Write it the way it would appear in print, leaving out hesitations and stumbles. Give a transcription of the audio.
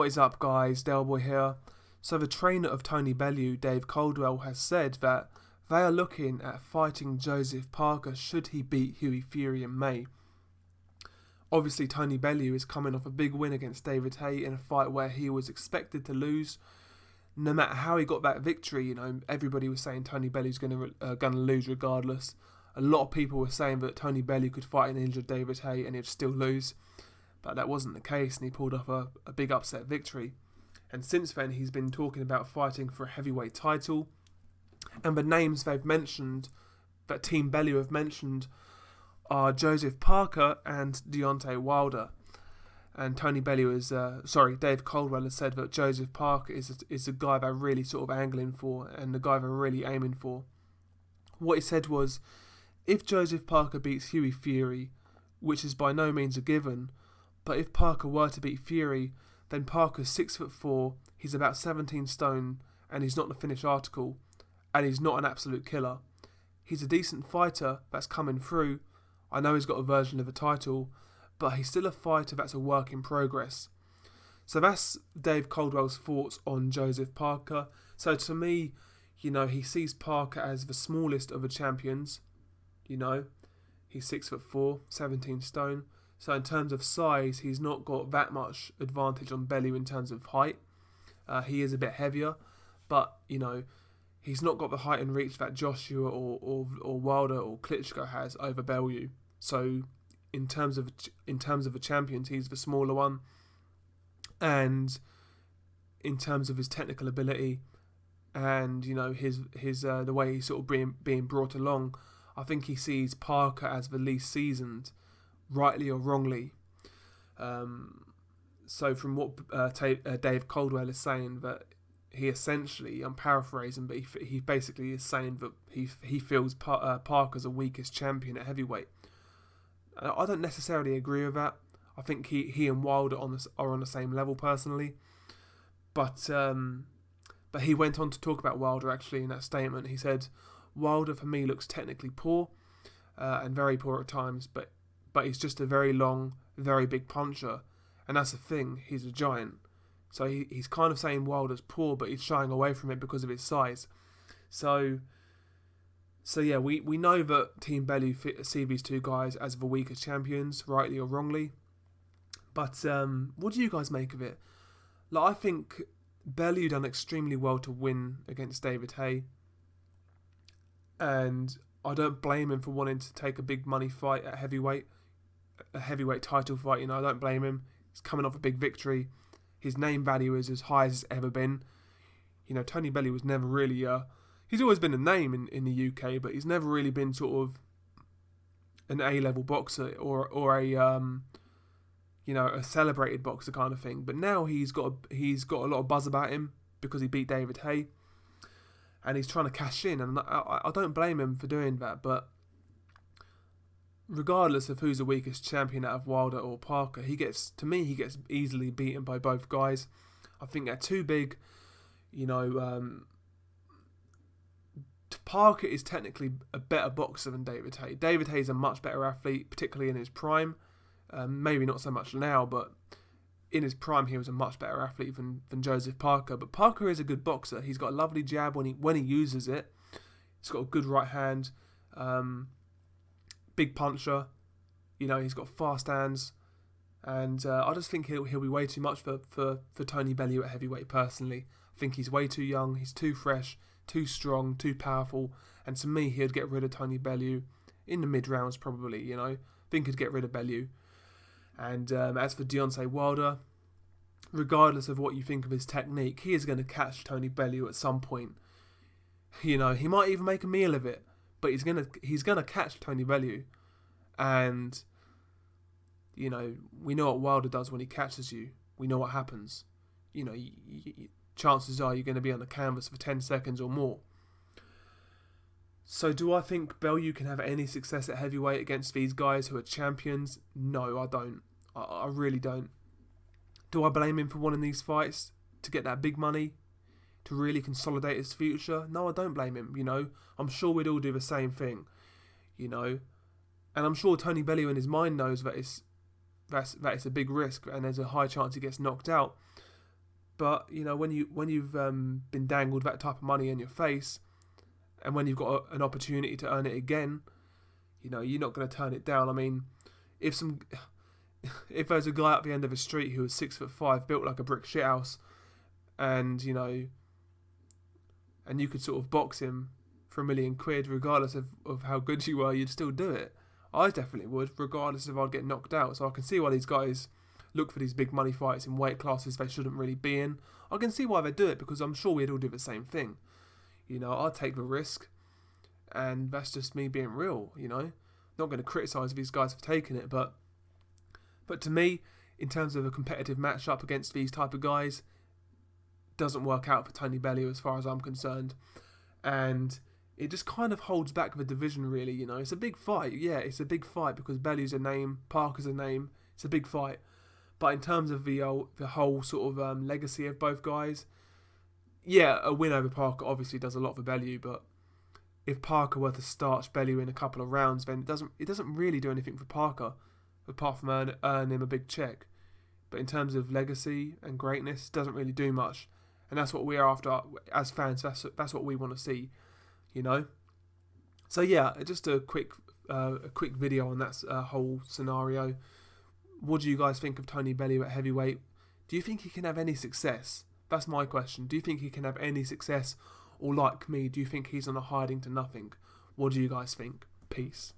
What is up, guys? Delboy here. So the trainer of Tony Bellew, Dave Caldwell, has said that they are looking at fighting Joseph Parker should he beat Hughie Fury in May. Obviously, Tony Bellew is coming off a big win against David Haye in a fight where he was expected to lose. No matter how he got that victory, everybody was saying Tony Bellew's going to lose regardless. A lot of people were saying that Tony Bellew could fight an injured David Haye and he'd still lose. But that wasn't the case, and he pulled off a big upset victory. And since then, he's been talking about fighting for a heavyweight title. And the names they've mentioned, that Team Bellew have mentioned, are Joseph Parker and Deontay Wilder. And Dave Caldwell has said that Joseph Parker is the guy they're really sort of angling for, and the guy they're really aiming for. What he said was, if Joseph Parker beats Hughie Fury, which is by no means a given, but if Parker were to beat Fury, then Parker's 6'4", he's about 17 stone, and he's not the finished article, and he's not an absolute killer. He's a decent fighter that's coming through. I know he's got a version of a title, but he's still a fighter that's a work in progress. So that's Dave Caldwell's thoughts on Joseph Parker. So to me, he sees Parker as the smallest of the champions. He's 6'4", 17 stone. So in terms of size, he's not got that much advantage on Bellew in terms of height. He is a bit heavier, but he's not got the height and reach that Joshua or Wilder or Klitschko has over Bellew. So in terms of the champions, he's the smaller one. And in terms of his technical ability and his the way he's sort of being brought along, I think he sees Parker as the least seasoned, rightly or wrongly. So from what Dave Caldwell is saying, that he essentially, I'm paraphrasing, but he basically is saying that he feels Parker's the weakest champion at heavyweight. I don't necessarily agree with that. I think he and Wilder are on the same level personally. But he went on to talk about Wilder actually in that statement. He said, Wilder for me looks technically poor and very poor at times, but he's just a very long, very big puncher. And that's the thing, he's a giant. So he's kind of saying Wilder's poor, but he's shying away from it because of his size. So yeah, we know that Team Bellew see these two guys as the weakest champions, rightly or wrongly. But what do you guys make of it? I think Bellew done extremely well to win against David Haye. And I don't blame him for wanting to take a big money fight at heavyweight, a heavyweight title fight. I don't blame him. He's coming off a big victory. His name value is as high as it's ever been. Tony Bellew was never really he's always been a name in the UK, but he's never really been sort of an A-level boxer or a celebrated boxer kind of thing. But now he's got a lot of buzz about him because he beat David Haye, and he's trying to cash in, and I don't blame him for doing that. But regardless of who's the weakest champion out of Wilder or Parker, he gets easily beaten by both guys. I think they're too big. Parker is technically a better boxer than David Haye. David Haye's a much better athlete, particularly in his prime. Maybe not so much now, but in his prime he was a much better athlete than Joseph Parker. But Parker is a good boxer. He's got a lovely jab when he uses it. He's got a good right hand. Big puncher. He's got fast hands. And I just think he'll be way too much for Tony Bellew at heavyweight personally. I think he's way too young, he's too fresh, too strong, too powerful. And to me, he'd get rid of Tony Bellew in the mid-rounds probably, I think he'd get rid of Bellew. And as for Deontay Wilder, regardless of what you think of his technique, he is going to catch Tony Bellew at some point. He might even make a meal of it, but he's gonna catch Tony Bellew. And we know what Wilder does when he catches you. We know what happens. Chances are you're going to be on the canvas for 10 seconds or more. So do I think Bellew can have any success at heavyweight against these guys who are champions? No, I don't. I really don't. Do I blame him for wanting these fights to get that big money, to really consolidate his future? No, I don't blame him. I'm sure we'd all do the same thing. And I'm sure Tony Bellew in his mind knows that it's a big risk and there's a high chance he gets knocked out. But when you've been dangled that type of money in your face, and when you've got an opportunity to earn it again, you're not going to turn it down. I mean, if there's a guy at the end of the street who was 6'5", built like a brick shithouse, and and you could sort of box him for £1 million, regardless of how good you were, you'd still do it. I definitely would, regardless if I'd get knocked out. So I can see why these guys look for these big money fights in weight classes they shouldn't really be in. I can see why they do it, because I'm sure we'd all do the same thing. I'd take the risk, and that's just me being real. Not going to criticise these guys for taking it, but to me, in terms of a competitive matchup against these type of guys, doesn't work out for Tony Bellew as far as I'm concerned, and it just kind of holds back the division, really. It's a big fight. Yeah, it's a big fight because Bellew's a name, Parker's a name. It's a big fight. But in terms of the whole sort of legacy of both guys, yeah, a win over Parker obviously does a lot for Bellew. But if Parker were to starch Bellew in a couple of rounds, then it doesn't really do anything for Parker, apart from earn him a big check. But in terms of legacy and greatness, it doesn't really do much. And that's what we're after as fans. That's what we want to see. So yeah, just a quick video on that whole scenario. What do you guys think of Tony Bellew at heavyweight? Do you think he can have any success? That's my question. Do you think he can have any success? Or like me, do you think he's on a hiding to nothing? What do you guys think? Peace.